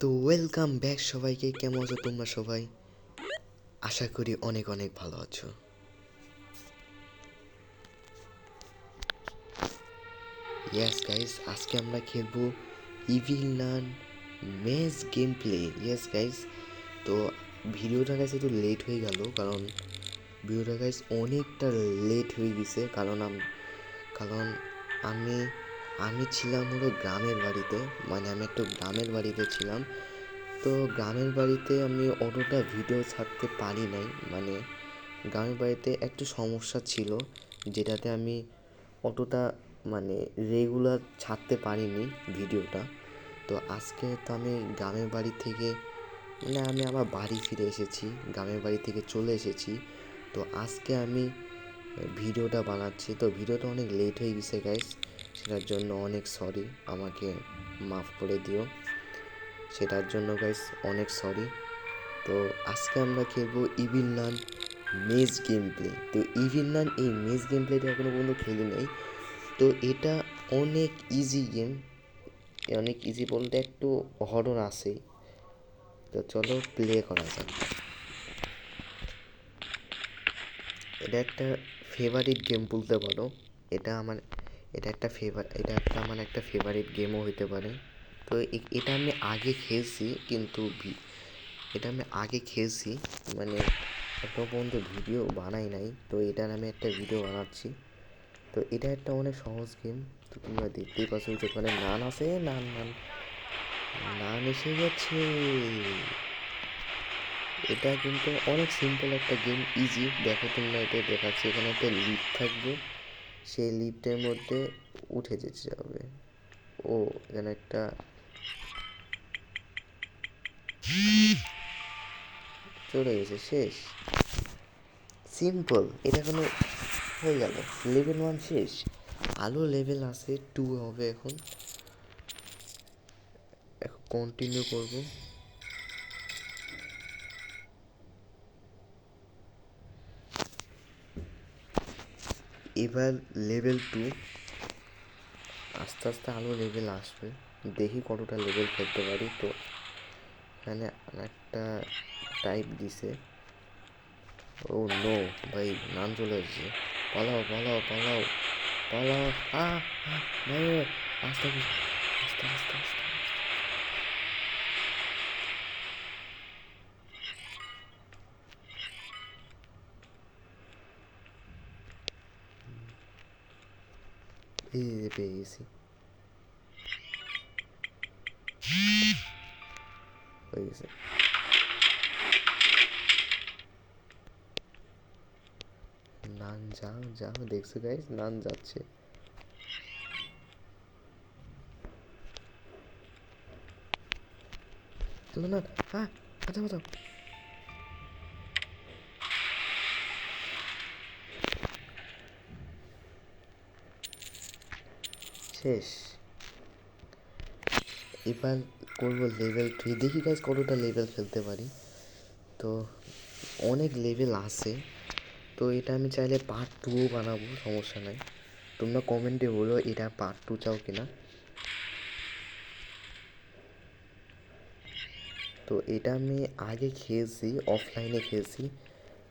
তো welcome back সবাইকে। কেমন আছো তোমরা সবাই? আশা করি অনেক অনেক ভালো আছো। ইয়েস গাইস, আজকে আমরা খেলবো ইভিল নান মেজ গেম প্লে। ইয়েস গাইস, তো ভিডিওটা গাইস একটু লেট হয়ে গেল, কারণ ভিডিওটা গাইস অনেকটা লেট হয়ে গেছে। কারণ আমি আমি ছিলাম হলো গ্রামের বাড়িতে, মানে আমি একটু গ্রামের বাড়িতে ছিলাম। তো গ্রামের বাড়িতে আমি অতটা ভিডিও ছাড়তে পারি নাই, মানে গ্রামের বাড়িতে একটু সমস্যা ছিল, যেটাতে আমি অতটা মানে রেগুলার ছাড়তে পারিনি ভিডিওটা। তো আজকে তো আমি গ্রামের বাড়ি থেকে মানে আমি আমার বাড়ি ফিরে এসেছি, গ্রামের বাড়ি থেকে চলে এসেছি। তো আজকে আমি ভিডিওটা বানাচ্ছি। তো ভিডিওটা অনেক লেট হয়ে গেছে গাইস, সেটার জন্য অনেক সরি, আমাকে মাফ করে দিও সেটার জন্য গাইস, অনেক সরি। তো আজকে আমরা খেলবো ইভিল নান মেজ গেম প্লে। তো ইভিল নান এই মেজ গেম প্লেটা এখনো পর্যন্ত খেলি নাই। তো এটা অনেক ইজি গেম, অনেক ইজি বলতে একটু হরর আছে। তো চলো প্লে করা যাক। এটা একটা ফেভারিট গেম বলতে পারো। এটা আমার এটা একটা আমার একটা ফেভারিট গেমও হতে পারে। তো এটা আমি আগে খেলছি, কিন্তু এটা আমি আগে খেলছি, মানে এখনো পর্যন্ত ভিডিও বানাই নাই। তো এটার আমি একটা ভিডিও বানাচ্ছি। তো এটা একটা অনেক সহজ গেম। তো তোমরা দেখতেই পাচ্ছ যে ওখানে নান আছে, নান নান নান এসে গেছে। এটা কিন্তু অনেক সিম্পল একটা গেম, ইজি। দেখো তোমরা, এটা দেখাচ্ছি, এখানে একটা লিফট থাকবে, সেই লিফটের মধ্যে উঠে যেতে হবে। ও এখানে একটা চলে গেছে, শেষ। সিম্পল, এটা কোনো হয়ে গেল। লেভেল 1 শেষ। আলো লেভেল আছে 2 হবে এখন। এখন কন্টিনিউ করব। এবার লেভেল 2, আস্তে আস্তে আলো লেভেল আসবে, দেখি কতটা লেভেল খেলতে পারি। তো এখানে একটা টাইপ দিছে। ও নো ভাই, নাম চলে এসেছে। পালাও পালাও পালাও পালাও। ভাই ভাই, আস্তে আস্তে আস্তে আস্তে আস্তে। এই যে পেয়ে গেছি, হয়ে গেছে। নান যাও যাও, দেখছো গাইস, নান যাচ্ছে। চলো না, বাঁচাও বাঁচাও। শেষ। এবার করবো লেভেল 3, দেখি গাইস কতটা লেভেল খেলতে পারি। তো অনেক লেভেল আছে। তো এটা আমি চাইলে পার্ট 2ও বানাবো, সমস্যা নাই। তোমরা কমেন্টে বলো এটা পার্ট 2 চাও কিনা। তো এটা আমি আগে খেলছি, অফলাইনে খেলছি।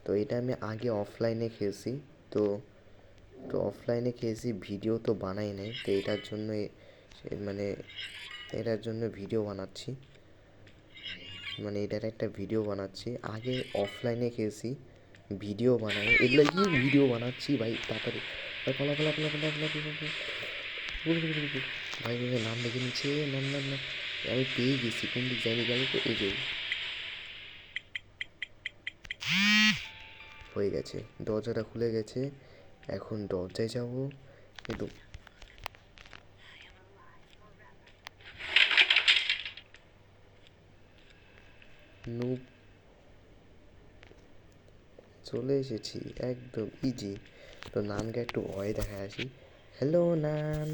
তো এটা আমি আগে অফলাইনে খেলছি। তো তো অফলাইনে খেলছি, ভিডিও তো বানাই নাই। তো মানে এটার জন্য ভিডিও বানাচ্ছি, মানে এটার একটা ভিডিও বানাচ্ছি। আগে অফলাইনে খেলছি, ভিডিও বানাই, এগুলো কি ভিডিও বানাচ্ছি ভাই, তাড়াতাড়ি ভাই, পালা পালা পালা পালা পালা পালা পালা। ভাই ভাই নাম দেখে নিচ্ছে, নাম নাম নাম। আমি পেয়ে গেছি, কোন দিক যাইনি গেল তো, এই যে হয়ে গেছে, দরজাটা খুলে গেছে। এখন দরজায় যাব, কিন্তু নুব চলে এসেছি, একদম ইজি। তো নানকে একটু ভয় দেখায় আসি। হ্যালো নান,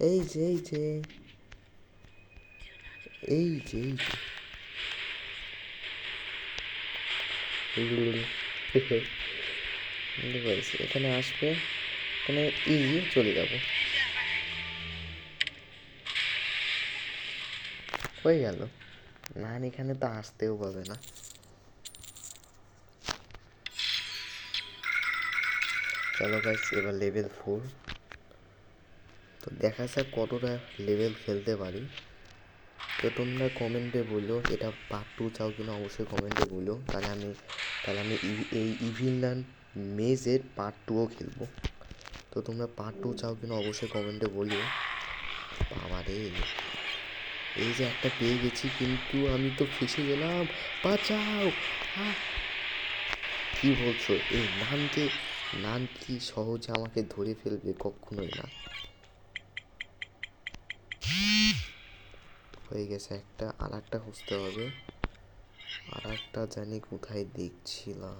এই যে এই যে এই যে এই যে বুঝতে পারছি, এখানে আসবে, এখানে ইজি চলে যাব। হয়ে গেল। নান এখানে তো আসতেও পাবে না। চলো গাইস, এবার লেভেল 4। তো দেখা যাক কতটা লেভেল খেলতে পারি। তো তোমরা কমেন্টে বলো এটা পার্ট 2 চাও কিনা, অবশ্যই কমেন্টে বলো। তাহলে আমি এই ইভিল মেজের পার্ট 2ও খেলবো। তো তোমরা পার্ট 2 চাও কিনা অবশ্যই কমেন্টে বলো। বাবা রে, এই যে একটা পেয়ে গেছি, কিন্তু আমি তো ফেসে গেলাম। বাঁচাও! কি বলছো? এই নান কি সহজে আমাকে ধরে ফেলবে? কখনোই না। হয়ে গেছে একটা, আর একটা খুঁজতে হবে। আর একটা জানি কোথায় দেখছিলাম।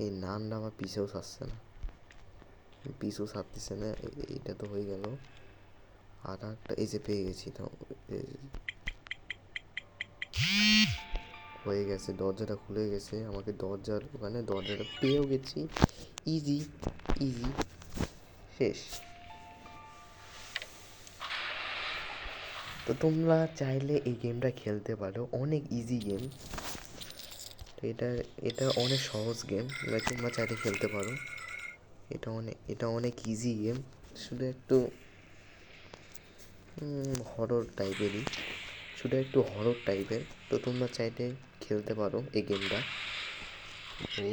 এই নানটা আমার পিছেও ছাড়ছে না, ছাড়তেছে না। এইটা তো হয়ে গেল। আর একটা এই যে পেয়ে গেছি। তো হয়ে গেছে, দরজাটা খুলে গেছে। আমাকে দরজার ওখানে দরজাটা পেয়েও গেছি। ইজি ইজি, শেষ। তো তোমরা চাইলে এই গেমটা খেলতে পারো, অনেক ইজি গেম। তো এটা অনেক সহজ গেম, তোমরা চাইলে খেলতে পারো। এটা অনেক ইজি গেম, শুধু একটু হরর টাইপেরই, তো তোমরা চাইলে খেলতে পারো এই গেমটা। ও,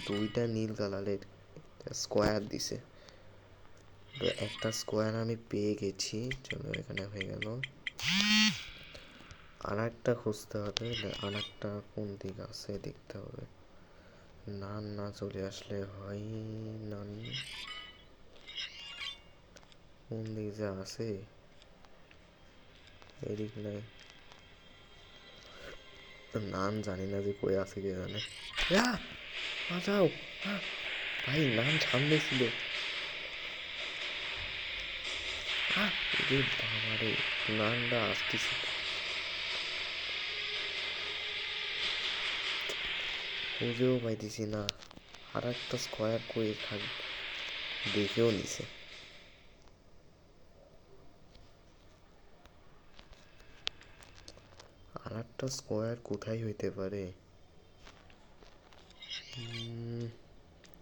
2টা নীল কালারের স্কোয়ার দিছে। তো একটা স্কোয়ার আমি পেয়ে গেছি। চলো, এখানে হয়ে গেল। আর একটা খুঁজতে হবে। আর একটা কোন দিক আছে দেখতে হবে। নান না চলে আসলে হয়। নান কোন দিক যে আছে, এদিক নাই। নান জানি না যে কই আছে, কে জানে। বাঁচাও ভাই, নান সামনে ছিল। বাবারে, নানটা আসতেছে, খুঁজেও পাইতেছি না। আর একটা স্কোয়ার করে থাক, দেখেও নিছে। আর একটা স্কোয়ার কোথায় হইতে পারে?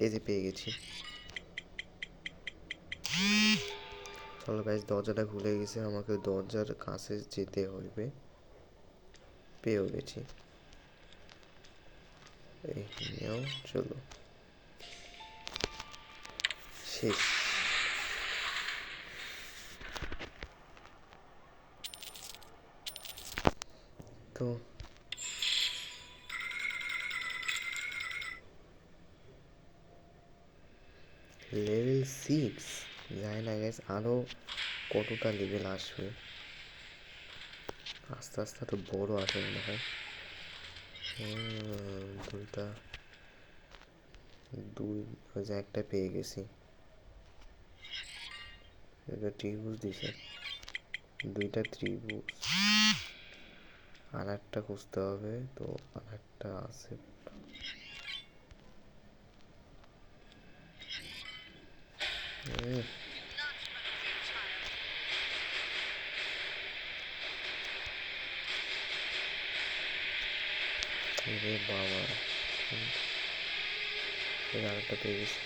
এই যে পেয়ে গেছি। চলো গাইস, দরজাটা খুলে গেছে, আমাকে দরজার কাছে যেতে হইবে। পেয়েও গেছি। এই নিয়েও চলো, শেষ। তো লেভেল 6, যায় না গাইস, আরো কতটা লেভেল আসবে। আস্তে আস্তে তো বড় আসে মনে হয়। দুইটা, ওই যে একটা পেয়ে গেছি। এটা ত্রিভুজ দিছে, 2টা ত্রিভুজ। আর একটা খুঁজতে হবে। তো আর একটা আছে। বাবা, আর একটা পেয়ে গেছি।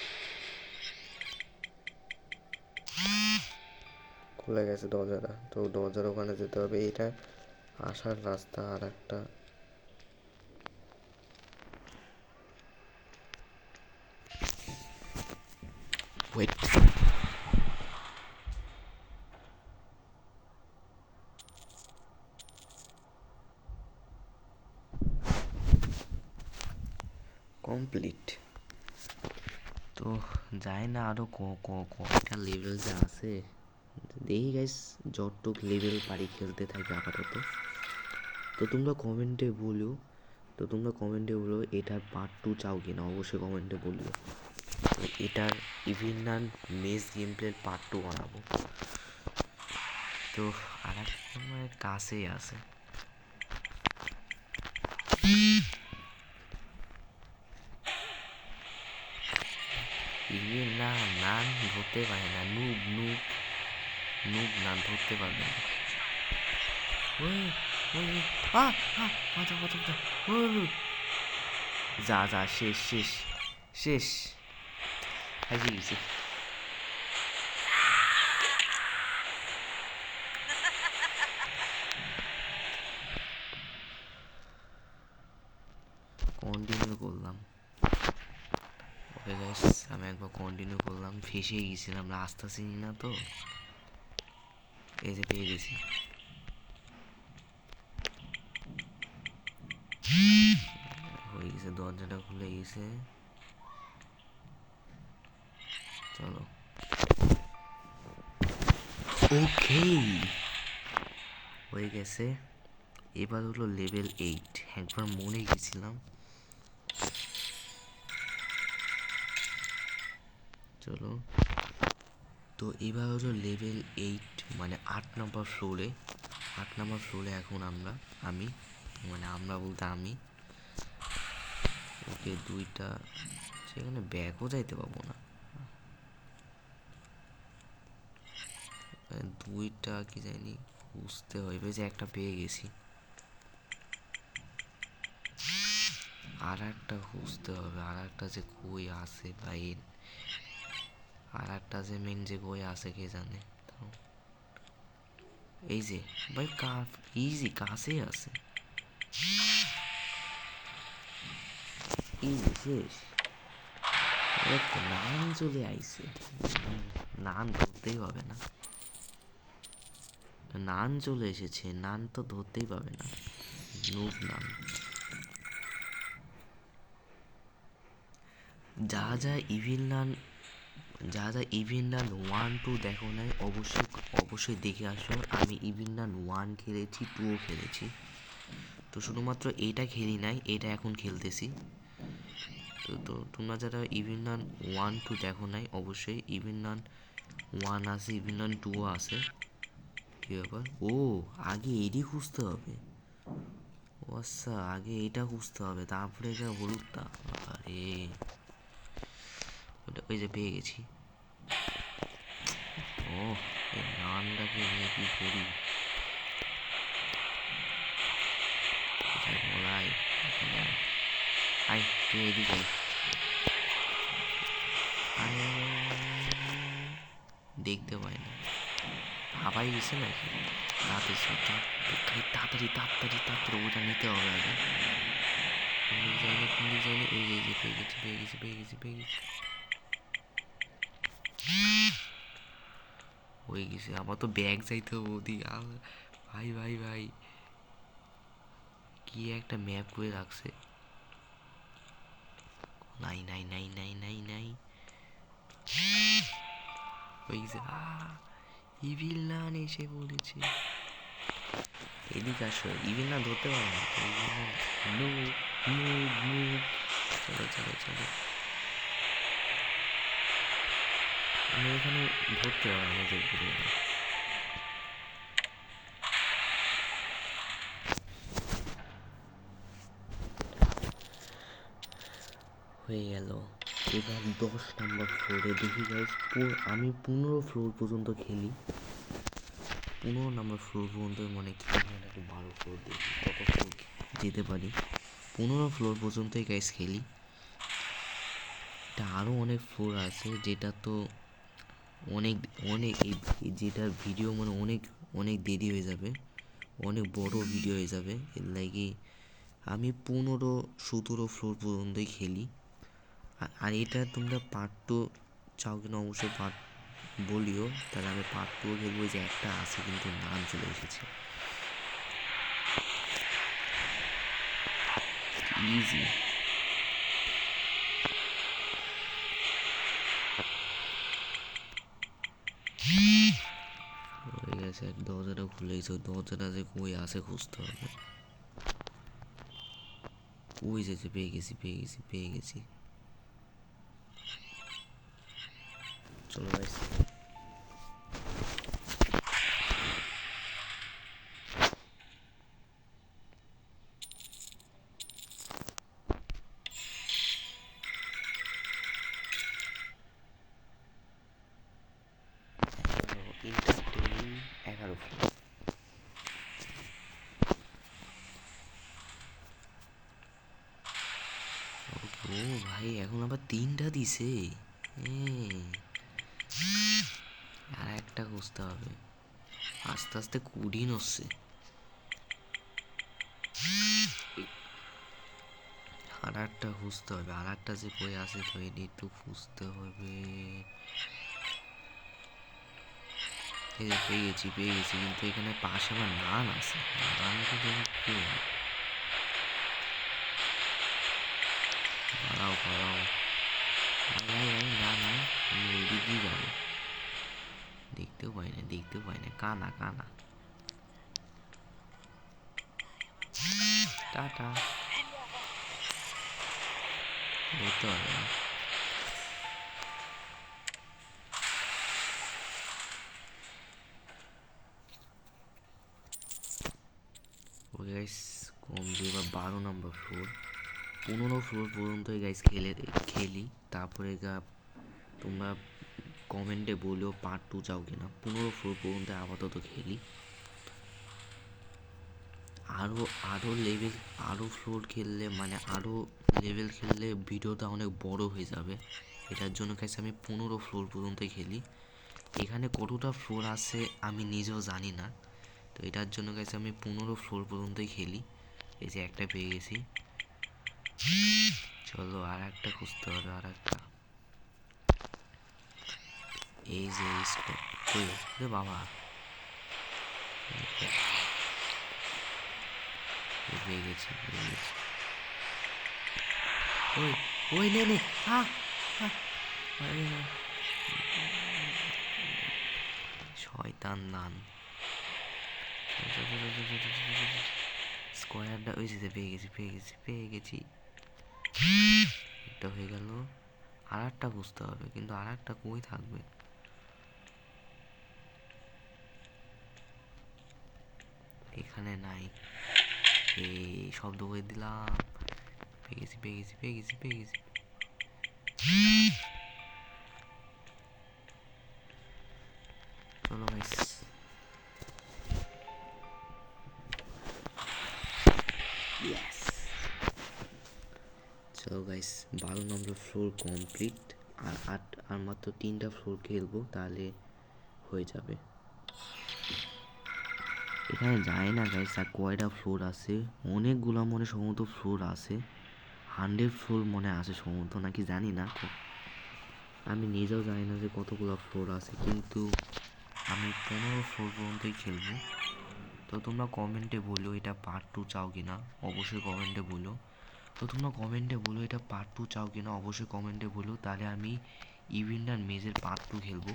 খুলে গেছে দরজাটা। তো দরজার ওখানে যেতে হবে। এটা আসার রাস্তা। আর একটা ওয়েট, কমপ্লিট। তো যায় না, আরো কয়টা লেভেল যে আছে দেখি গাইস, যতটুক লেভেল পারি খেলতে থাকি আপাতত। তো তোমরা কমেন্টে বলো এটার পার্ট 2 চাও কিনা, অবশ্যই কমেন্টে বললো। এটার ইভিনান মেজ গেম প্লের পার্ট 2 বানাবো। তো আর একটা কাছেই আছে। না, নান ধরতে পারে না, নুব নান ধরতে পারবে না। ওই ওই বাঁচা বাঁচা বাঁচা। যা যা, শেষ শেষ শেষ, হারিয়ে গেছি। কন্টিনিউ করলাম। ওকে গাইস, আমি একবার কন্টিনিউ করলাম, ফেসে গেছিলাম, রাস্তা চিনি না তো। এই যে পেয়ে গেছি। হয়ে গেছে, দরজাটা খুলে গেছে। চলো, ওকে হয়ে গেছে। এবার হলো লেভেল 8। একবার মনে গেছিলাম। চলো, তো এবার হলো লেভেল 8, মানে 8 নম্বর ফ্লোরে। 8 নম্বর ফ্লোরে এখন আমি মানে আমরা বলতে আমি। ওকে, দুইটা সেখানে ব্যাগও যাইতে পারবো না। দুইটা কি জানি খুঁজতে হবে, যে একটা পেয়ে গেছি, আর একটা খুঁজতে হবে। আর একটা যে কই আছে ভাই, আর একটা যে মেন যে কই আছে কে জানে। এই যে ভাই, ইজি কাছেই আছে। ইজি শেষ। নান চলে আইছে, নান ধরতেই হবে না। নান চলে এসেছে, নান তো ধরতেই পাবে না। নুব নান। যা যা ইভিল নান, যা যা ইভিল নান 1, 2 দেখো নাই, অবশ্যই অবশ্যই দেখে আসো। আমি ইভিল নান 1 খেলেছি, 2ও খেলেছি। তো শুধুমাত্র এইটা খেলি নাই, এটা এখন খেলতেছি। তো তোমরা যারা ইভিল নান 1, 2 দেখো নাই, অবশ্যই ইভিল নান 1 আছে, ইভিল নান 2ও আছে। কি ব্যাপার? ও, আগে এডি খুঁজতে হবে। ও আচ্ছা, আগে এটা খুঁজতে হবে, তারপরে এটা হলুদটা। আরে ওই যে পেয়ে গেছি। ও, এই নানটাকে নিয়ে কি করি? কোথায় বলাই? আয় তুই এদিকে আয়। দেখতে পাই না, হাবাই গেছে নাকি রাতের সাথে? তাড়াতাড়ি তাড়াতাড়ি তাড়াতাড়ি ওটা নিতে হবে আগে। কোন দিকে যায়নি, কোন দিকে যায়নি। এই যে পেয়ে গেছি পেয়ে গেছি পেয়ে গেছি পেয়ে গেছি। হয়ে গেছে। আবার তো ব্যাগ চাইতে হবে ওদিকে। ভাই ভাই ভাই, কি একটা ম্যাপ করে রাখছে। নাই নাই নাই নাই নাই নাই। হয়ে গেছে। ইভিল নান এসে বলেছে, এদিকে আসো। ইভিল নান ধরতে পারো না তো, evil nun. No no no. চলো চলো চলো, আমি এখানে ধরতে পারবো না, দেখবো না। হয়ে গেল। এবার 10 নম্বর ফ্লোরে দেখি গাইস। আমি 15 ফ্লোর পর্যন্ত খেলি। 15 নম্বর ফ্লোর পর্যন্ত মানে খেলি, নাকি 12 ফ্লোর দেখি কত ফ্লোর যেতে পারি। 15 ফ্লোর পর্যন্তই গাইস খেলি। এটা আরও অনেক ফ্লোর আছে, যেটা তো অনেক অনেক যেটার ভিডিও মানে অনেক অনেক দেরি হয়ে যাবে, অনেক বড় ভিডিও হয়ে যাবে। এর লাগে আমি 15-17 ফ্লোর পর্যন্তই খেলি। আর এটা তোমরা পার্ট 2 চাও কিনা অবশ্যই পার্ট বলিও, তাহলে আমি পার্ট 2 খেলবো। যে একটা আছে কিন্তু নাম চলে এসেছে। ইজি। হয়ে গেছে, দরজাটা খুলে গেছে। দরজাটা যে কই আছে খুঁজতে হবে। ওই যে পেয়ে গেছি পেয়ে গেছি পেয়ে গেছি। চলো গাইস, এন্টারটেইনিং 11 ফ্লোর। ও ভাই এখন আবার 3টা দিছে। আর একটা খুঁজতে হবে, আস্তে আস্তে কুড়িন হচ্ছে। আর একটা খুঁজতে হবে, আর একটা যে বই আছে তো এটি একটু খুঁজতে হবে। এই যে পেয়ে গেছি কিন্তু এখানে পাশে আমার নান আছে, নানটা দেখি কি হয়। দাঁড়াও দাঁড়াও, ভাই না না, আমি ওই দিক দিয়ে যাবো। দেখতেও পাই না, কানা কানা। টাটা, ধরতে হবে না। ওই গাইস কমছে এবার 12 নম্বর ফ্লোর। 15 ফ্লোর পর্যন্ত গাইস খেলি, তারপরে তোমরা কমেন্টে বলেও পার্ট 2 চাও কিনা। 15 ফ্লোর পর্যন্ত আপাতত খেলি। আরও লেভেল, আরও ফ্লোর খেললে মানে আরও লেভেল খেললে ভিডিওটা অনেক বড় হয়ে যাবে। এটার জন্য কাছে আমি 15 ফ্লোর পর্যন্তই খেলি। এখানে কতটা ফ্লোর আছে আমি নিজেও জানি না, তো এটার জন্য কাছে আমি 15 ফ্লোর পর্যন্তই খেলি। এই যে একটা পেয়ে গেছি, চলো আর একটা খুঁজতে হবে, আর একটা। এই যে রে বাবা, পেয়ে গেছি। ওই ওই নে শয়তান নান। স্কোয়ারটা ওই যে পেয়ে গেছি। একটা হয়ে গেল, আর একটা বুঝতে হবে, কিন্তু আর একটা কই থাকবে। এখানে নাই, এই শব্দ করে দিলাম। পেয়ে গেছি। চলো গাইস, চলো গাইস 12 নম্বর ফ্লোর কমপ্লিট। আর মাত্র 3টা ফ্লোর খেলবো, তাহলে হয়ে যাবে। এখানে যায় না গাইস আর কয়টা ফ্লোর আছে, অনেকগুলো মনে সম্ভবত ফ্লোর আছে। 100 ফ্লোর মনে আছে সম্ভবত, নাকি জানি না, আমি নিজেও জানি না যে কতগুলো ফ্লোর আছে, কিন্তু আমি 15 ফ্লোর পর্যন্তই খেলবো। তো তোমরা কমেন্টে বলো এটা পার্ট 2 চাও কিনা, অবশ্যই কমেন্টে বলো। এটা পার্ট 2 চাও কিনা, অবশ্যই কমেন্টে বলো, তাহলে আমি ইভেন্ট আর মেজের পার্ট 2 খেলবো।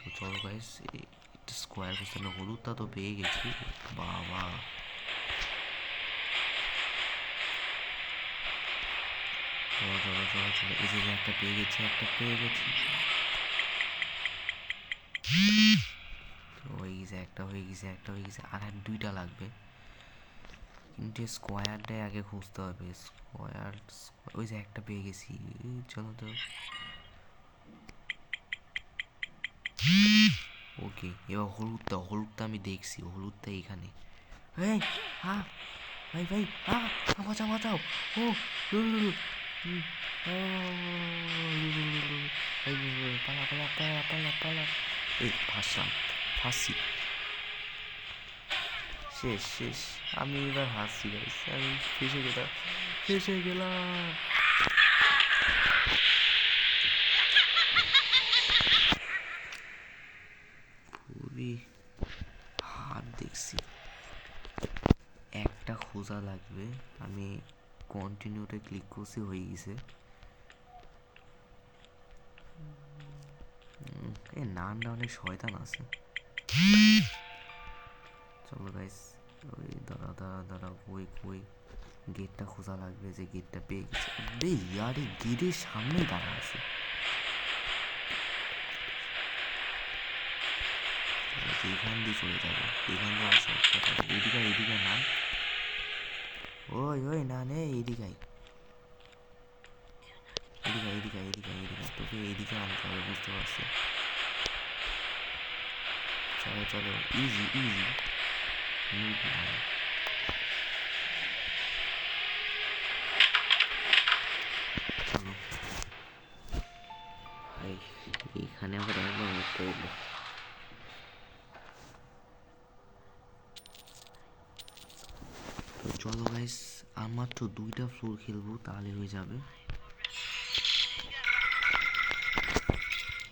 তো চলো গাইস, স্কোয়ার কোশ্চেন হলুদটা তো পেয়ে গেছি। বাবা, চলো এই যে একটা পেয়ে গেছি। একটা হয়ে গেছে, আর 2টা লাগবে, কিন্তু স্কোয়ারটাই আগে খুঁজতে হবে। ওই যে একটা পেয়ে গেছি। চলো তো, ওকে এবার হলুদটা আমি দেখছি, হলুদটা এখানে। ভাই বাঁচাও। ও পালা। এই ফাঁসি। শেষ, আমি এবার হাসছি গাইস, আমি ফেসে গেলাম। খুবই হাত দেখছি, একটা খোঁজা লাগবে। আমি কন্টিনিউতে ক্লিক করছি, হয়ে গেছে। নানটা অনেক শয়তান আছে। চলো গাইস, ওই দাঁড়া কই গেটটা খোঁজা লাগবে, যে গেটটা পেয়ে গেছে। ইয়ারে গেটের সামনে দাঁড়া আছে। এখান দিয়ে চলে যাবো, এখান দিয়ে আসো। এদিকে নান, ওই না নে, এদিকে তোকে এদিকে আনতে হবে, বুঝতে পারছি। চলো ইজি এখানে আবার একবার উঠতে হইলো। তো চলো গাইস, আর মাত্র 2টা ফ্লোর খেলবো, তাহলে হয়ে যাবে।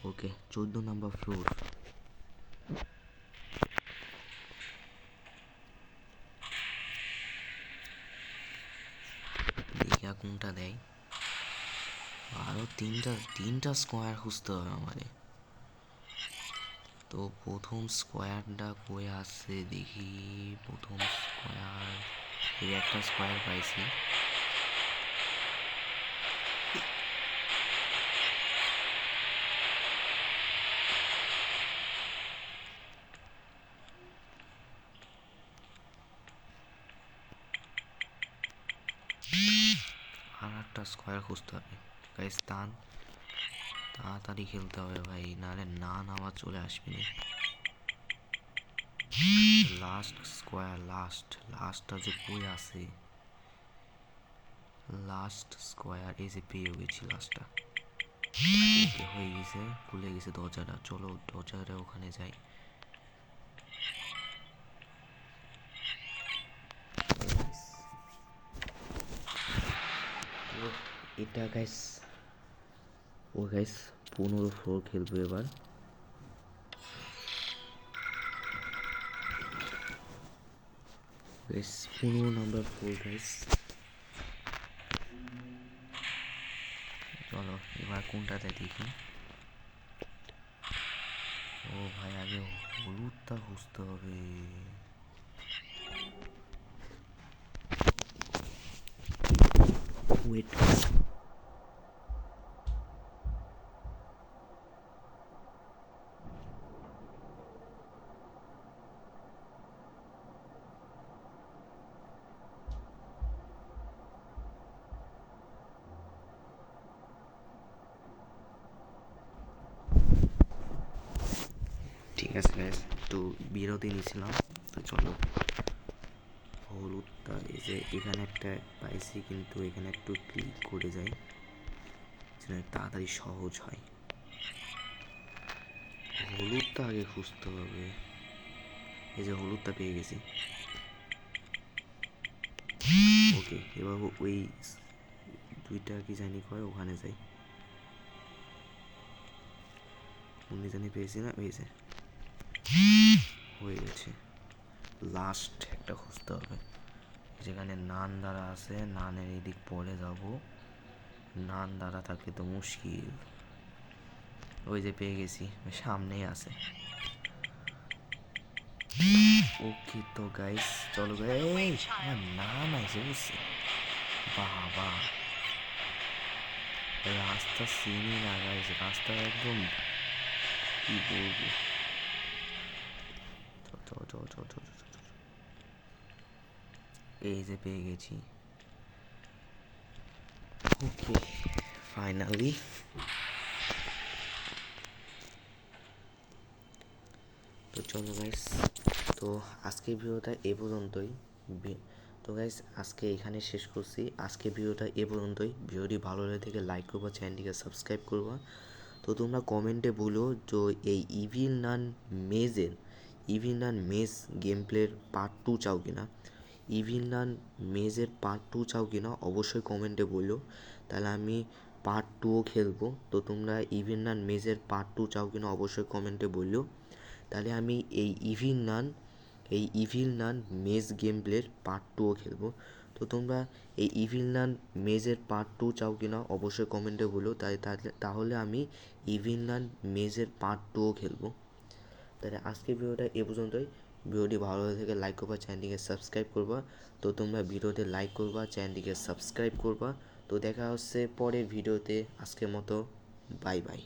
ওকে, 14 নাম্বার ফ্লোর। দেখি কোনটা দেয়। আরো তিনটা স্কোয়ার খুঁজতে হবে আমারে। তো প্রথম স্কোয়ারটা কই আছে দেখি। প্রথম স্কোয়ার, এই একটা স্কোয়ার পাইছি। আর একটা স্কোয়ার খুঁজতে হবে গাইস। তাড়াতাড়ি খেলতে হবে ভাই, নাহলে না আবার চলে আসবি না। লাস্ট স্কোয়ার, লাস্টটা যে কই আছে। লাস্ট স্কোয়ার, এই যে পেয়ে গেছি লাস্টটা। ওকে, হয়ে গেছে, খুলে গেছে দরজাটা। চলো দরজাটা ওখানে যাই। এটা গাইস, ও গাইস 15 ফ্লোর খেলবো এবার। Guys 15 number floor guys. চলো এবার কোনটাতে দেখি। ও ভাই, আগে হলুদটা খুঁজতে হবে। ওয়েট, ঠিক আছে গাইস, একটু বিরতি নিয়েছিলাম। তো চলো, হলুদটা এই যে এখানে একটা পাইছি, কিন্তু এখানে একটু ক্লিক করে যাই যেন তাড়াতাড়ি সহজ হয়। হলুদটা আগে খুঁজতে হবে। এই যে হলুদটা পেয়ে গেছি। ওকে, এবার ওই দুইটা কি জানি কয়, ওখানে যাই। উনি জানি পেয়েছি না, পেয়েছে, হয়ে গেছে। লাস্ট একটা খুঁজতে হবে, যেখানে নান দ্বারা আছে। নানের এদিক পরে যাব, নান দ্বারা থাকলে তো মুশকিল। ওই যে পেয়ে গেছি, সামনেই আছে। ওকে তো গাইস, চলো গাইস, আমার নাম আছে বুঝছি। বাবা, রাস্তা চিনি না গাইস, রাস্তা একদম কি বলবো। এই যে পেয়ে গেছি। ওকে, ফাইনালি। তো চলো গাইস, তো আজকের ভিডিওটা এ পর্যন্তই। তো গাইস, আজকে এখানে শেষ করছি। আজকে ভিডিওটা এ পর্যন্তই। ভিডিওটি ভালো লাগে থেকে লাইক করবা, চ্যানেলটিকে সাবস্ক্রাইব করবা। তো তোমরা কমেন্টে বলো যে এই ইভিল নান মেজ গেম প্লের পার্ট 2 চাও কিনা। ইভিল নান মেজের পার্ট 2 চাও কিনা অবশ্যই কমেন্টে বলো, তাহলে আমি পার্ট 2ও খেলবো। তো তোমরা ইভিল নান মেজের পার্ট 2 চাও কিনা অবশ্যই কমেন্টে বললো, তাহলে আমি এই ইভিল নান মেজ গেম প্লের পার্ট 2ও খেলবো। তো তোমরা এই ইভিল নান মেজের পার্ট 2 চাও কিনা অবশ্যই কমেন্টে বলো, তাহলে আমি ইভিল নান মেজের পার্ট 2ও খেলবো। তাহলে আজকের ভিডিওটা এ পর্যন্তই। ভিডিওটি ভালো লাগে থেকে লাইক করবা, চ্যানেলটিকে সাবস্ক্রাইব করবা। তো তোমরা ভিডিওতে লাইক করবা, চ্যানেলটিকে সাবস্ক্রাইব করবা। তো দেখা হচ্ছে পরের ভিডিওতে। আজকের মতো বাই বাই।